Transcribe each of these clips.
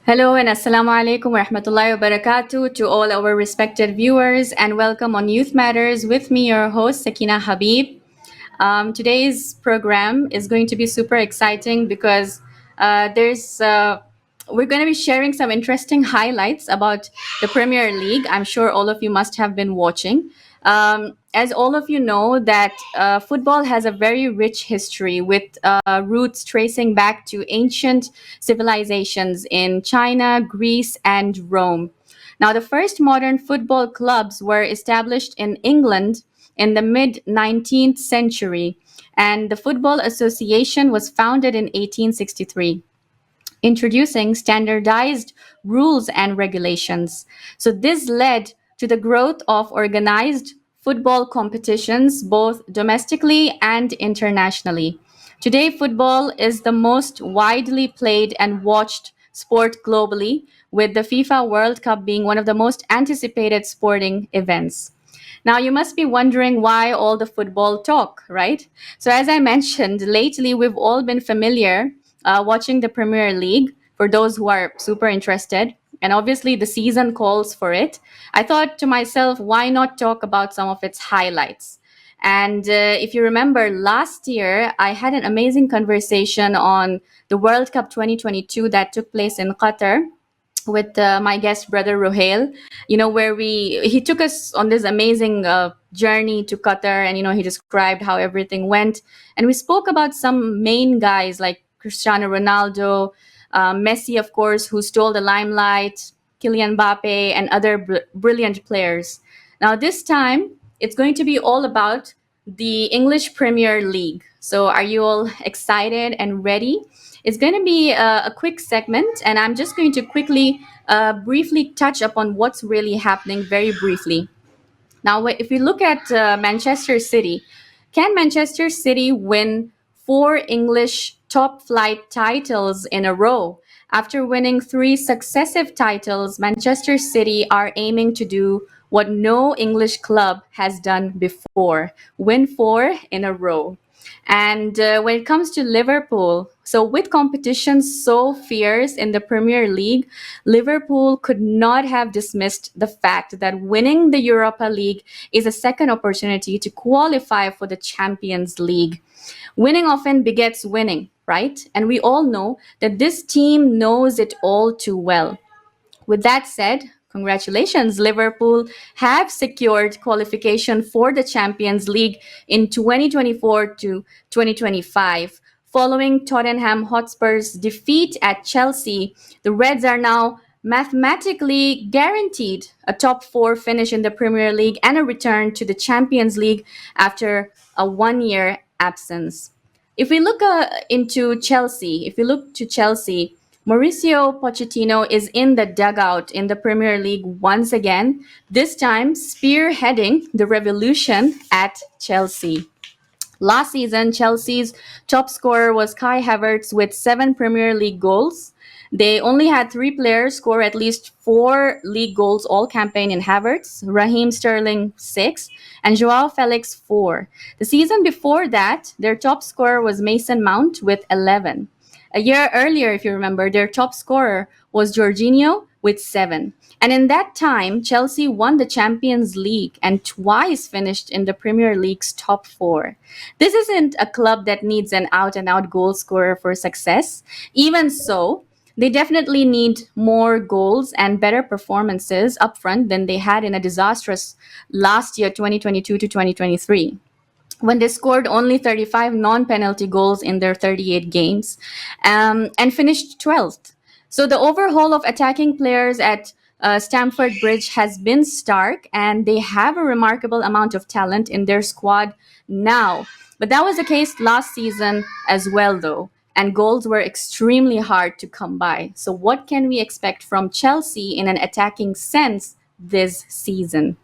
Hello and assalamu alaikum wa rahmatullahi wa barakatuh to all our respected viewers, and welcome on Youth Matters with me, your host Sakina Habib. Today's program is going to be super exciting because there's we're going to be sharing some interesting highlights about the Premier League. I'm sure all of you must have been watching. As all of you know, that football has a very rich history with roots tracing back to ancient civilizations in China, Greece, and Rome. Now, the first modern football clubs were established in England in the mid 19th century, and the Football Association was founded in 1863, introducing standardized rules and regulations. So, this led to the growth of organized football competitions both domestically and internationally. Today, football is the most widely played and watched sport globally, with the FIFA World Cup being one of the most anticipated sporting events. Now, you must be wondering why all the football talk, right? So, as I mentioned, lately we've all been familiar watching the Premier League for those who are super interested. And obviously, the season calls for it. I thought to myself, why not talk about some of its highlights? And if you remember last year, I had an amazing conversation on the World Cup 2022 that took place in Qatar with my guest brother Rohail, where he took us on this amazing journey to Qatar, and he described how everything went, and we spoke about some main guys like Cristiano Ronaldo, Messi, of course, who stole the limelight, Kylian Mbappe, and other brilliant players. Now this time it's going to be all about the English Premier League. So are you all excited and ready? It's going to be a quick segment, and I'm just going to quickly, briefly touch upon what's really happening very briefly. Now, if we look at Manchester City, can Manchester City win four English top flight titles in a row? After winning three successive titles, Manchester City are aiming to do what no English club has done before: win four in a row. And when it comes to Liverpool, so with competition so fierce in the Premier League, Liverpool could not have dismissed the fact that winning the Europa League is a second opportunity to qualify for the Champions League. Winning often begets winning, right? And we all know that this team knows it all too well. With that said, congratulations, Liverpool have secured qualification for the Champions League in 2024 to 2025. Following Tottenham Hotspur's defeat at Chelsea, the Reds are now mathematically guaranteed a top four finish in the Premier League and a return to the Champions League after a 1 year absence. If we look to Chelsea, Mauricio Pochettino is in the dugout in the Premier League once again, this time spearheading the revolution at Chelsea. Last season, Chelsea's top scorer was Kai Havertz with seven Premier League goals. They only had three players score at least four league goals all campaign in Havertz: Raheem Sterling, six, and Joao Felix, four. The season before that, their top scorer was Mason Mount with 11. A year earlier, if you remember, their top scorer was Jorginho with seven. And in that time, Chelsea won the Champions League and twice finished in the Premier League's top four. This isn't a club that needs an out and out goal scorer for success. Even so, they definitely need more goals and better performances up front than they had in a disastrous last year, 2022 to 2023, when they scored only 35 non penalty goals in their 38 games, and finished 12th. So the overhaul of attacking players at Stamford Bridge has been stark, and they have a remarkable amount of talent in their squad now. But that was the case last season as well, though, and goals were extremely hard to come by. So, what can we expect from Chelsea in an attacking sense this season?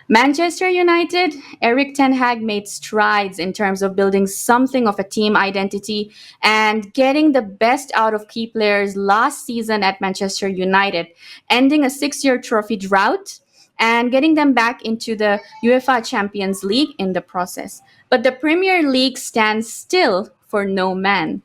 Manchester United, Eric Ten Hag made strides in terms of building something of a team identity and getting the best out of key players last season at Manchester United, ending a 6 year trophy drought and getting them back into the UEFA Champions League in the process. But the Premier League stands still for no man.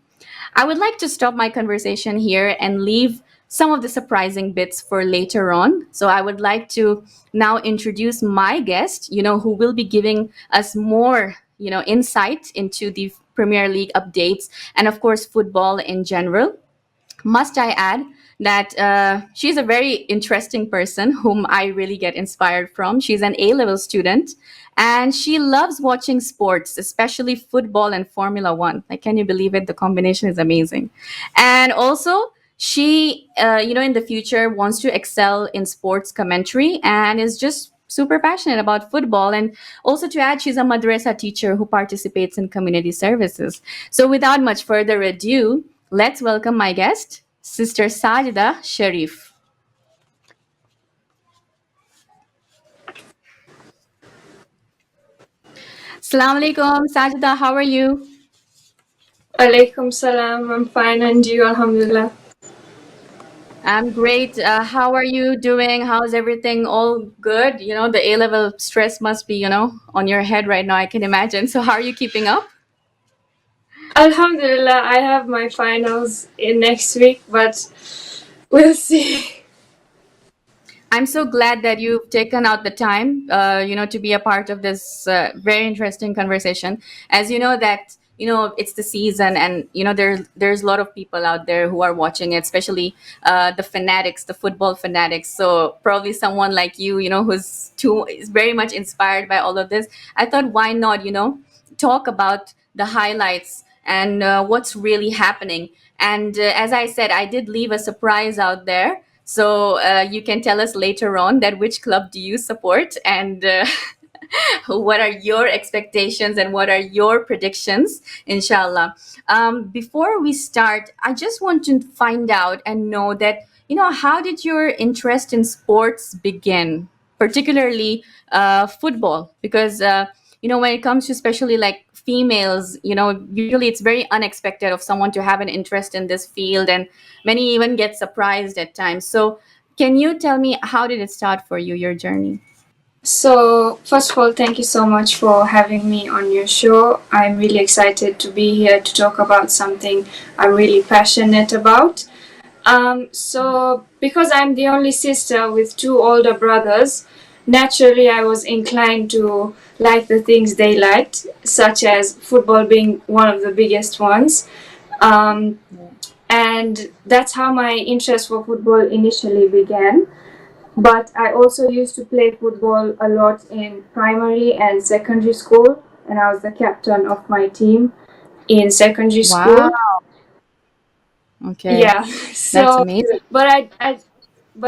I would like to stop my conversation here and leave some of the surprising bits for later on. So I would like to now introduce my guest, who will be giving us more, insight into the Premier League updates and, of course, football in general. Must I add that she's a very interesting person whom I really get inspired from. She's an A level student and she loves watching sports, especially football and Formula One. Like, can you believe it? The combination is amazing. And also, she, in the future wants to excel in sports commentary and is just super passionate about football. And also, to add, she's a madrasa teacher who participates in community services. So, without much further ado, let's welcome my guest, Sister Sajida Sharif. Assalamu alaikum, Sajida, how are you? Alaikum salam. I'm fine, and you? Alhamdulillah. I'm great. How are you doing? How's everything? All good? The A level stress must be, on your head right now, I can imagine. So, how are you keeping up? Alhamdulillah, I have my finals in next week, but we'll see. I'm so glad that you've taken out the time, to be a part of this very interesting conversation. As you know that it's the season, and there's a lot of people out there who are watching it, especially the fanatics, the football fanatics. So probably someone like you, who's too is very much inspired by all of this. I thought, why not, talk about the highlights and what's really happening. And as I said, I did leave a surprise out there. So you can tell us later on that which club do you support and what are your expectations and what are your predictions, inshallah. Before we start, I just want to find out and know that, how did your interest in sports begin, particularly football? Because, when it comes to especially like females, usually it's very unexpected of someone to have an interest in this field, and many even get surprised at times. So, can you tell me how did it start for you, your journey? So, first of all, thank you so much for having me on your show. I'm really excited to be here to talk about something I'm really passionate about. So, because I'm the only sister with two older brothers, naturally I was inclined to like the things they liked, such as football being one of the biggest ones. Um, and that's how my interest for football initially began. But I also used to play football a lot in primary and secondary school, and I was the captain of my team in secondary Wow. school. Okay. Yeah, That's so amazing. but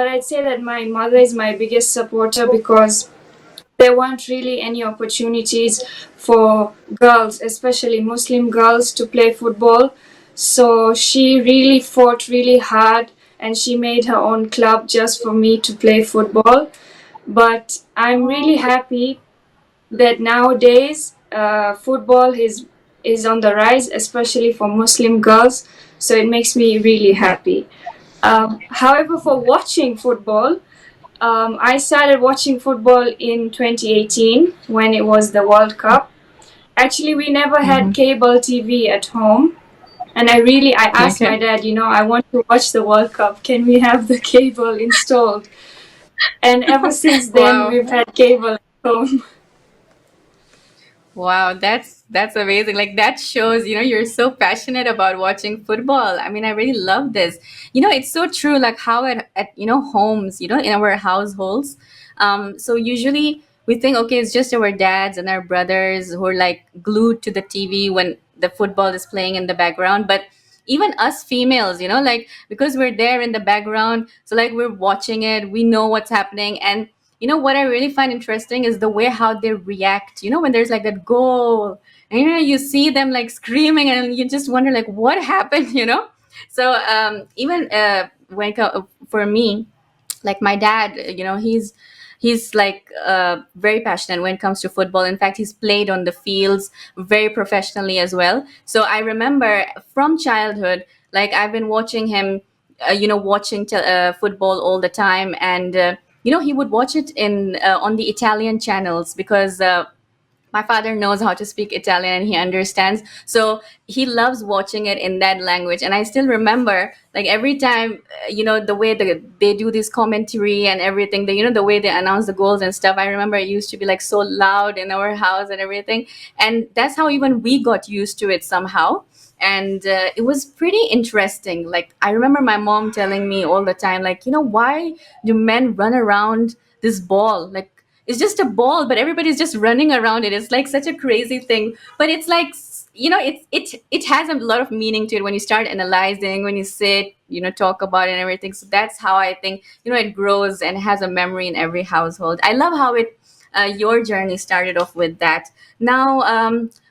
I'd say that my mother is my biggest supporter because there weren't really any opportunities for girls, especially Muslim girls, to play football. So she really fought really hard and she made her own club just for me to play football. But I'm really happy that nowadays football is on the rise, especially for Muslim girls. So it makes me really Yeah. happy. However, for watching football, I started watching football in 2018 when it was the World Cup. Actually, we never had Hmm. cable TV at home. And I asked my Okay. dad, I want to watch the World Cup. Can we have the cable installed? And ever since then, Wow. we've had cable at home. Wow, that's amazing. Like that shows, you're so passionate about watching football. I mean, I really love this. It's so true, like how at homes, in our households. So usually we think, okay, it's just our dads and our brothers who are like glued to the TV when the football is playing in the background. But even us females, like because we're there in the background, so like we're watching it, we know what's happening. And what I really find interesting is the way how they react, when there's like that goal, and you see them like screaming and you just wonder like what happened, so even for me, like my dad, he's like very passionate when it comes to football. In fact, he's played on the fields very professionally as well. So I remember from childhood, like I've been watching him, watching football all the time. And he would watch it in on the Italian channels because My father knows how to speak Italian and he understands. So he loves watching it in that language. And I still remember, like every time, the way they do this commentary and everything, the way they announce the goals and stuff. I remember it used to be like so loud in our house and everything. And that's how even we got used to it somehow. And it was pretty interesting. Like I remember my mom telling me all the time, like, why do men run around this ball? Like, it's just a ball, but everybody's just running around it. It's like such a crazy thing, but it's like, it has a lot of meaning to it when you start analyzing, when you sit, talk about it and everything. So that's how I think, it grows and has a memory in every household. I love how it your journey started off with that. Now,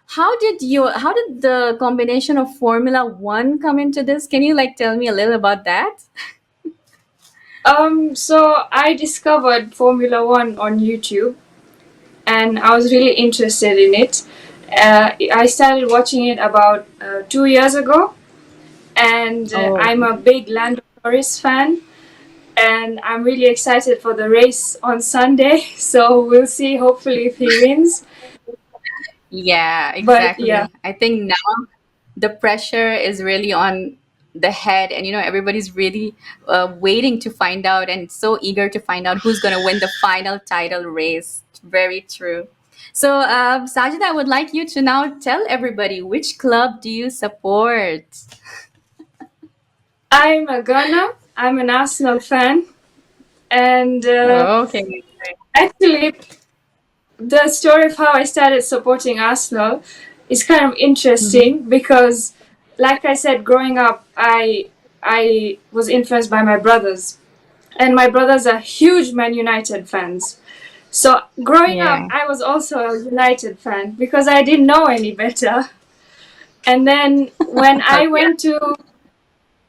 how did the combination of Formula One come into this? Can you like tell me a little about that? So I discovered Formula One on YouTube, and I was really interested in it. I started watching it about 2 years ago, and Oh, I'm a big Lando Norris fan, and I'm really excited for the race on Sunday. So we'll see. Hopefully, if he wins. yeah, But yeah, exactly. I think now the pressure is really on the head, and everybody's really waiting to find out and so eager to find out who's going to win the final title race. Very true. So, Sajid, I would like you to now tell everybody, which club do you support? I'm a Ghana. I'm an Arsenal fan, and Okay. actually, the story of how I started supporting Arsenal is kind of Mhm. interesting because, like I said, growing up, I was influenced by my brothers, and my brothers are huge Man United fans. So growing up, Yeah. I was also a United fan because I didn't know any better. And then when I Okay. went to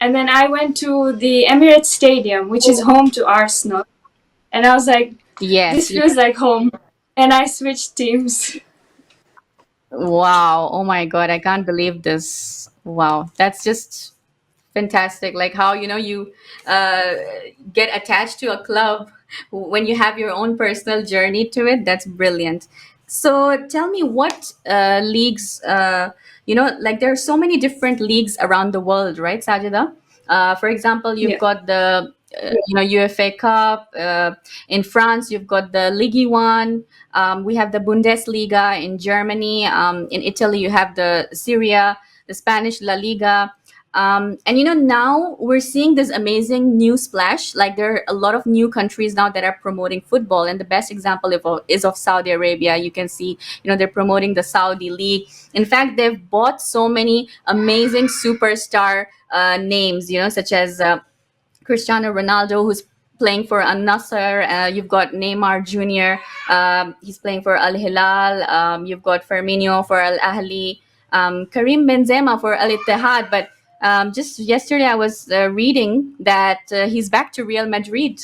and then I went to the Emirates Stadium, which is home to Arsenal, and I was like, Yes. this feels like home. And I switched teams. Wow. Oh my God. I can't believe this. Wow. That's just fantastic. Like how, you uh, get attached to a club when you have your own personal journey to it. That's brilliant. So tell me what leagues, like there are so many different leagues around the world, right, Sajida? For example, you've Yeah. got the UFA Cup. In France, you've got the Ligue 1. We have the Bundesliga in Germany. In Italy, you have the Syria, the Spanish La Liga. And now we're seeing this amazing new splash. Like there are a lot of new countries now that are promoting football, and the best example is of Saudi Arabia. You can see, they're promoting the Saudi League. In fact, they've bought so many amazing superstar names, such as Cristiano Ronaldo, who's playing for Al Nassr. You've got Neymar Jr. He's playing for Al Hilal. You've got Firmino for Al Ahli. Karim Benzema for Al Ittihad. But just yesterday, I was reading that he's back to Real Madrid.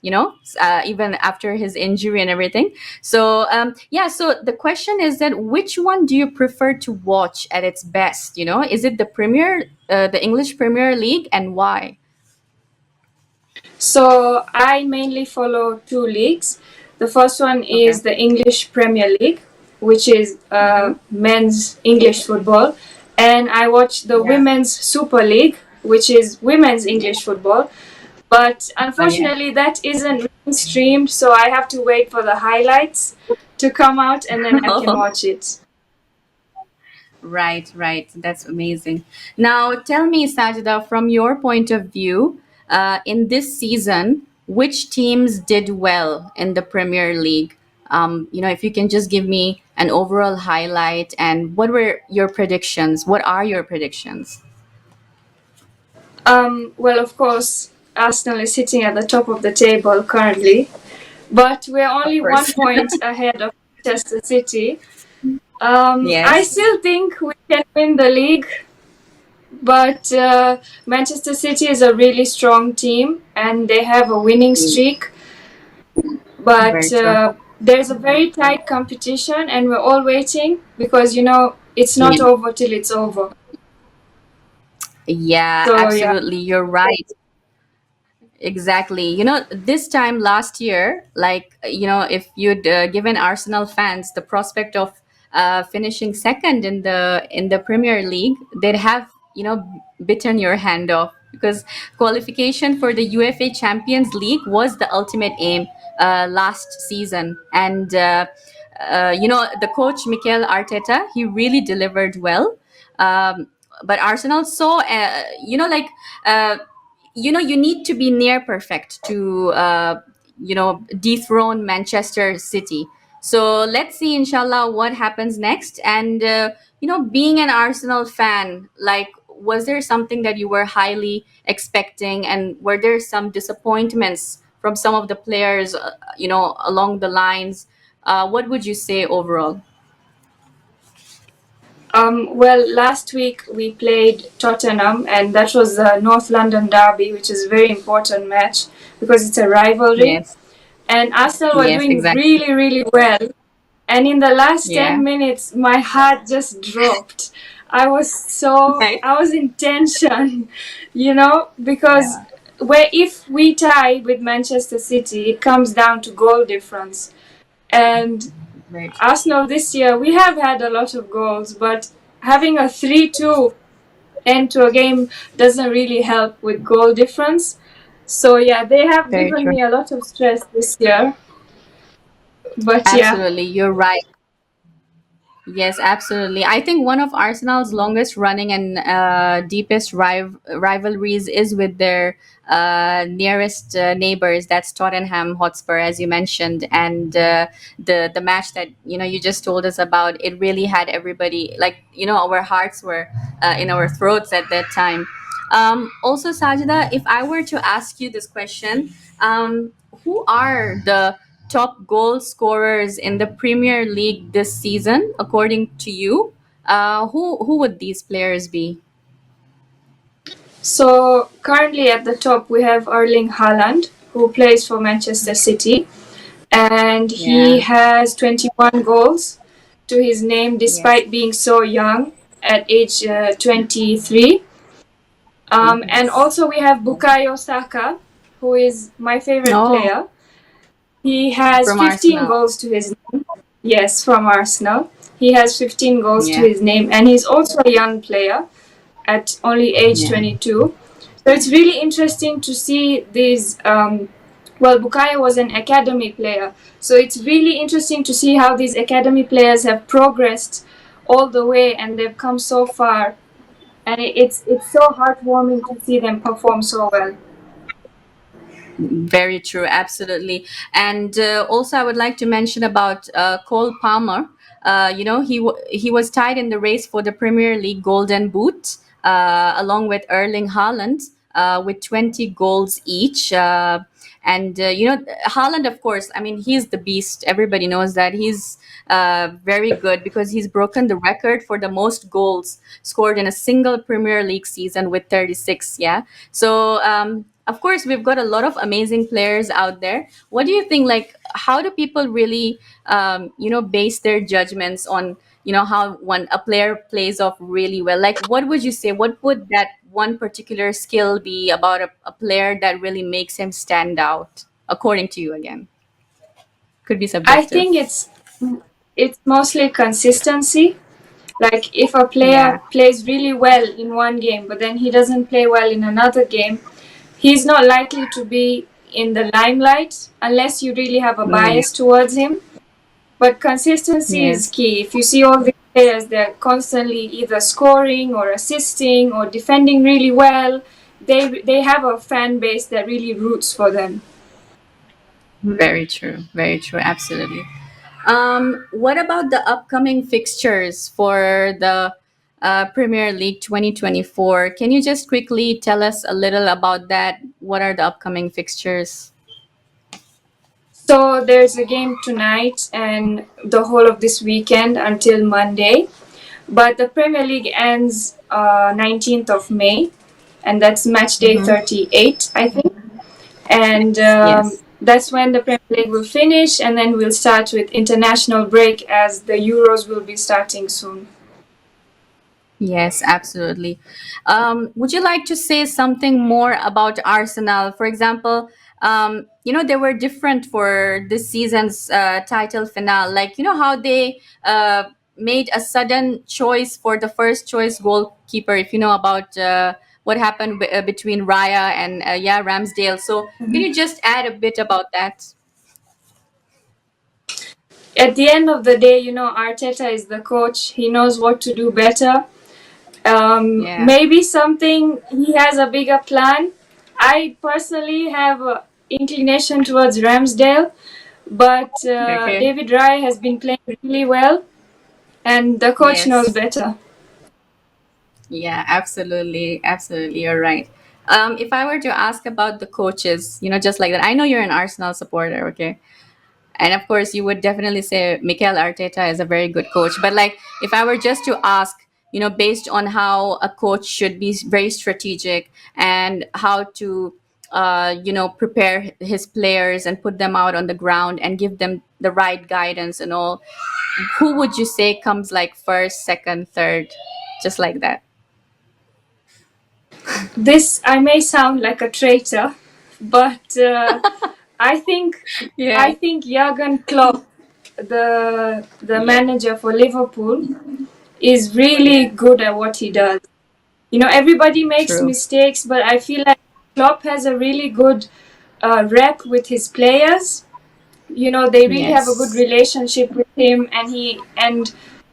Even after his injury and everything. So yeah. So the question is that which one do you prefer to watch at its best? Is it the English Premier League, and why? So I mainly follow two leagues. The first one Okay. is the English Premier League, which is Mhm. men's English football. And I watch the Yeah. Women's Super League, which is women's English football. But Oh, yeah. unfortunately, that isn't being streamed, so I have to wait for the highlights to come out and then I can Oh, watch it. right, right. That's amazing. Now, tell me, Sajida, from your point of view, in this season, which teams did well in the Premier League? If you can just give me an overall highlight, and what were your predictions? What are your predictions? Well, of course, Arsenal is sitting at the top of the table currently, but we're Of only one course. point ahead of Manchester City. I Yes. still think we can win the league, but Manchester City is a really strong team and they have a winning Mm, streak. But very true. there's a very tight competition, and we're all waiting because it's not Yeah. over till it's over. Yeah, So yeah. absolutely. You're right. Exactly. This time last year, like, if you'd given Arsenal fans the prospect of finishing second in the Premier League, they'd have, bitten your hand off, because qualification for the UEFA Champions League was the ultimate aim last season. And the coach Mikel Arteta, he really delivered well. Um, but Arsenal saw, uh, you need to be near perfect to dethrone Manchester City. So let's see, inshallah, what happens next. And being an Arsenal fan, like, was there something that you were highly expecting, and were there some disappointments from some of the players, along the lines? What would you say overall? Well, last week we played Tottenham, and that was the North London derby, which is a very important match because it's a rivalry. Yes. And Arsenal were Yes, doing exactly. really, really well. And in the last Yeah. 10 minutes, my heart just dropped. Right. I was in tension, because Yeah. where if we tie with Manchester City, it comes down to goal difference. And Very true. Arsenal this year, we have had a lot of goals, but having a 3-2 end to a game doesn't really help with goal difference. So yeah, they have Very given true. me a lot of stress this year. But yeah, Absolutely, you're right. Yes, absolutely. I think one of Arsenal's longest running and deepest rivalries is with their nearest neighbors. That's Tottenham Hotspur, as you mentioned, and the match that you just told us about. It really had everybody, like, our hearts were in our throats at that time. Also, Sajida, if I were to ask you this question, who are the top goal scorers in the Premier League this season, according to you? Who would these players be? so currently at the top we have Erling Haaland, who plays for Manchester City, and he Yeah. has 21 goals to his name Yes. despite being so young at age 23. And Yes. also we have Bukayo Saka, who is my favorite Oh, player. He has from 15 Arsenal. goals to his name. Yes, from Arsenal. He has 15 goals to Yeah. his name, and he's also a young player at only age Yeah. 22. So it's really interesting to see these. Well, Bukayo was an academy player, so it's really interesting to see how these academy players have progressed all the way and they've come so far. And it's so heartwarming to see them perform so well. Very true, absolutely. And also, I would like to mention about Cole Palmer. He was tied in the race for the Premier League Golden Boot, along with Erling Haaland, with 20 goals each. And Haaland, of course, I mean, he's the beast. Everybody knows that he's very good, because he's broken the record for the most goals scored in a single Premier League season with 36. Yeah. So of course, we've got a lot of amazing players out there. What do you think? Like, how do people really, base their judgments on, how one a player plays off really well? Like, what would you say? What would that one particular skill be about a player that really makes him stand out, according to you? Again, could be I subjective. think it's mostly consistency. Like if a player Yeah. plays really well in one game, but then he doesn't play well in another game, he's not likely to be in the limelight unless you really have a Mm, bias towards him. But consistency is yes. key. If you see all the players, they're constantly either scoring or assisting or defending really well. They have a fan base that really roots for them. Very true. Very true. Absolutely. What about the upcoming fixtures for the Premier League 2024? Can you just quickly tell us a little about that? What are the upcoming fixtures? So there's a game tonight and the whole of this weekend until Monday. But the Premier League ends 19th of May, and that's match day Mm-hmm. 38, I think. And Yes, yes. that's when the Premier League will finish, and then we'll start with international break as the Euros will be starting soon. Yes, absolutely. Would you like to say something more about Arsenal? For example, they were different for this season's title finale. Like, how they made a sudden choice for the first choice goalkeeper, if you know about what happened between Raya and, yeah, Ramsdale. So, can you just add a bit about that? At the end of the day, Arteta is the coach. He knows what to do better. Yeah. Maybe something he has a bigger plan. I personally have an inclination towards Ramsdale, but Okay. David Raya has been playing really well, and the coach knows Yes. better. Yeah, absolutely. Absolutely. You're right. If I were to ask about the coaches, just like that, I know you're an Arsenal supporter, okay? And of course, you would definitely say Mikel Arteta is a very good coach. But like, if I were just to ask, based on how a coach should be very strategic and how to, prepare his players and put them out on the ground and give them the right guidance and all, who would you say comes like first, second, third, just like that? This I may sound like a traitor, but I think Yeah. I think Jurgen Klopp, the Yeah. manager for Liverpool, is really Yeah. good at what he does. Everybody makes True. mistakes, but I feel like Klopp has a really good rep with his players. They really have a good Yes. relationship with him, and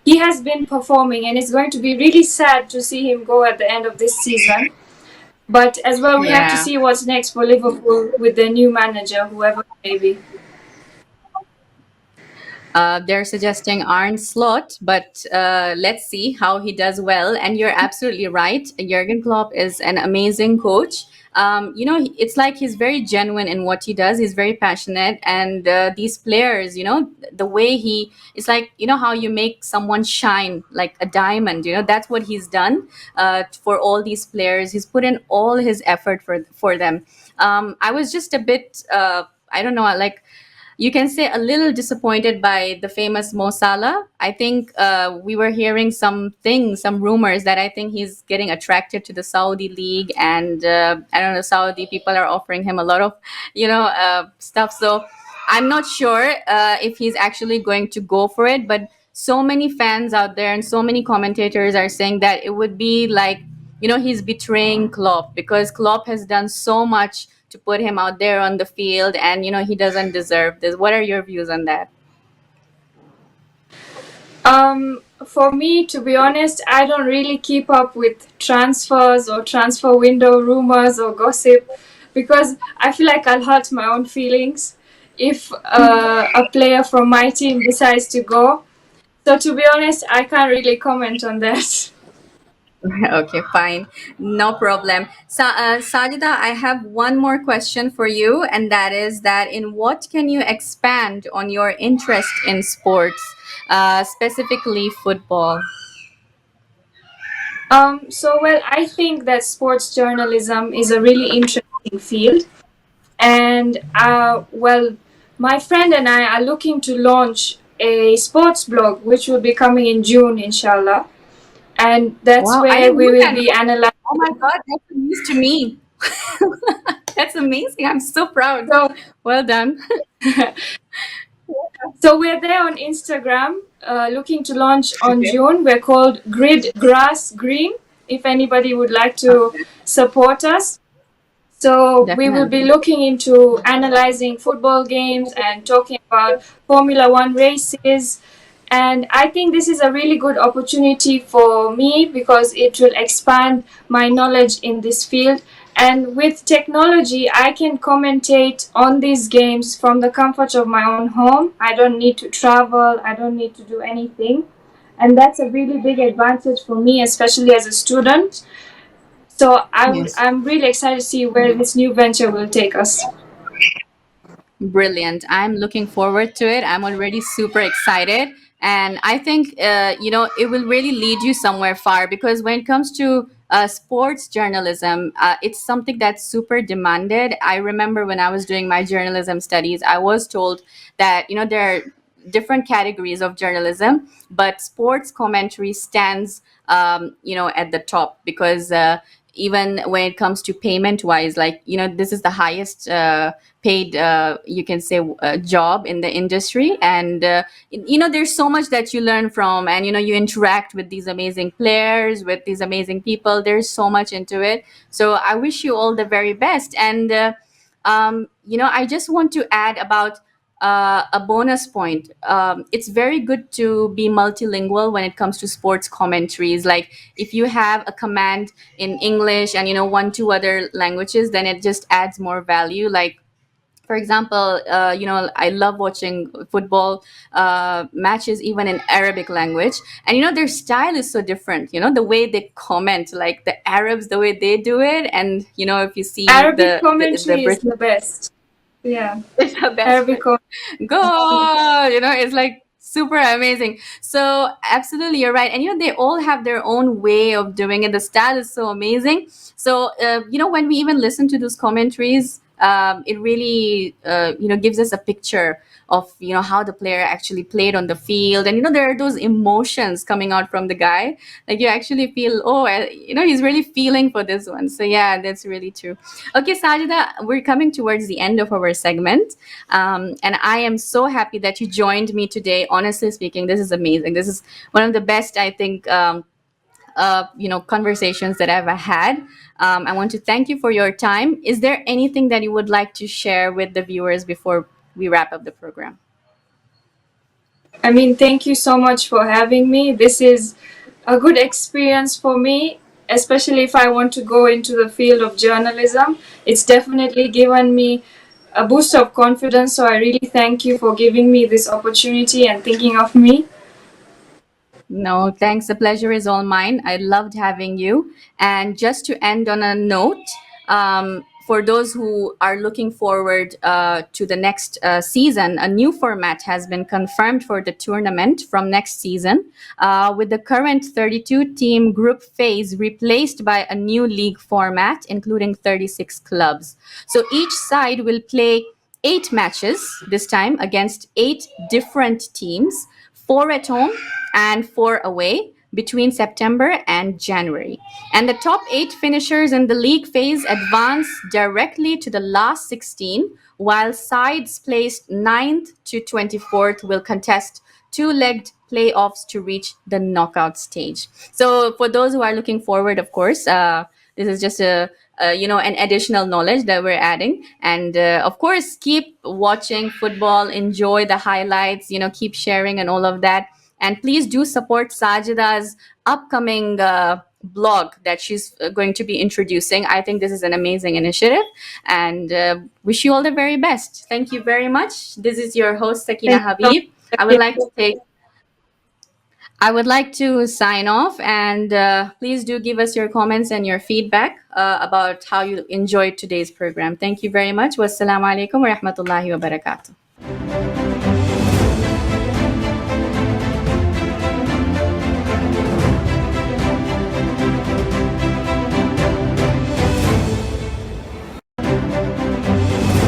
he has been performing, and it's going to be really sad to see him go at the end of this season. But as well, we have to Yeah. see what's next for Liverpool with their new manager, whoever it may be. They're suggesting Arne Slot, but let's see how he does well. And you're absolutely right. Jurgen Klopp is an amazing coach. It's like he's very genuine in what he does. He's very passionate, and these players, the way it's like, how you make someone shine like a diamond. That's what he's done for all these players. He's put in all his effort for them. I was just a bit, I don't know, like, you can say a little disappointed by the famous Mo Salah. I think we were hearing some rumors that I think he's getting attracted to the Saudi league, and I don't know, Saudi people are offering him a lot of, stuff. So I'm not sure if he's actually going to go for it, but so many fans out there and so many commentators are saying that it would be like, he's betraying Klopp because Klopp has done so much to put him out there on the field, and he doesn't deserve this. What are your views on that? For me, to be honest, I don't really keep up with transfers or transfer window rumors or gossip because I feel like I'll hurt my own feelings if a player from my team decides to go. So, to be honest, I can't really comment on that. Okay, fine, no problem. Sajida, I have one more question for you, and that is that in what can you expand on your interest in sports, specifically football? Well, I think that sports journalism is a really interesting field. And, well, my friend and I are looking to launch a sports blog, which will be coming in June, inshallah. And that's Wow, I where didn't we know will that. be analyzing. Oh my God, that's news to me. That's amazing. I'm so proud. So, Well done. so we're there on Instagram, looking to launch on Okay. June. We're called Grid Grass Green. If anybody would like to Okay. support us, so we will be Definitely. looking into analyzing football games and talking about Formula One races. And I think this is a really good opportunity for me because it will expand my knowledge in this field. And with technology, I can commentate on these games from the comfort of my own home. I don't need to travel, I don't need to do anything. And that's a really big advantage for me, especially as a student. So Yes. I'm really excited to see where this new venture will take us. Brilliant. I'm looking forward to it. I'm already super excited. And I think, it will really lead you somewhere far because when it comes to sports journalism, it's something that's super demanded. I remember when I was doing my journalism studies, I was told that, there are different categories of journalism, but sports commentary stands at the top, because even when it comes to payment wise, like, this is the highest paid, you can say, job in the industry. And there's so much that you learn from, and you interact with these amazing players, with these amazing people. There's so much into it. So I wish you all the very best. And I just want to add about a bonus point. It's very good to be multilingual when it comes to sports commentaries. Like, if you have a command in English and one, two other languages, then it just adds more value. Like, for example, I love watching football matches even in Arabic language, and their style is so different. The way they comment, like the Arabs, the way they do it, and if you see Arabic the commentary is British, the best. Yeah, it's the best. Arabic commentary. Go, it's like super amazing. So absolutely, you're right. And they all have their own way of doing it. The style is so amazing. So when we even listen to those commentaries, it really gives us a picture of how the player actually played on the field. And there are those emotions coming out from the guy, like you actually feel, oh, he's really feeling for this one. So yeah, that's really true. Okay, Sajida, we're coming towards the end of our segment. And I am so happy that you joined me today. Honestly speaking, this is amazing. This is one of the best, I think, conversations that I've had. I want to thank you for your time. Is there anything that you would like to share with the viewers before we wrap up the program? I mean, thank you so much for having me. This is a good experience for me, especially if I want to go into the field of journalism. It's definitely given me a boost of confidence. So I really thank you for giving me this opportunity and thinking of me. No, thanks. The pleasure is all mine. I loved having you. And just to end on a note, for those who are looking forward to the next season, a new format has been confirmed for the tournament from next season, with the current 32 team group phase replaced by a new league format, including 36 clubs. So each side will play 8 matches this time against 8 different teams, 4 at home and 4 away, between September and January. And the top 8 finishers in the league phase advance directly to the last 16, while sides placed 9th to 24th will contest two-legged playoffs to reach the knockout stage. So for those who are looking forward, of course, this is just an additional knowledge that we're adding. And of course, keep watching football, enjoy the highlights, keep sharing and all of that. And please do support Sajida's upcoming blog that she's going to be introducing. I think this is an amazing initiative, and wish you all the very best. Thank you very much. This is your host, Sakina Thank you so Habib. I would much. like to take I would like to sign off, and please do give us your comments and your feedback about how you enjoyed today's program. Thank you very much. Wassalamu alaikum wa rahmatullahi wa barakatuh.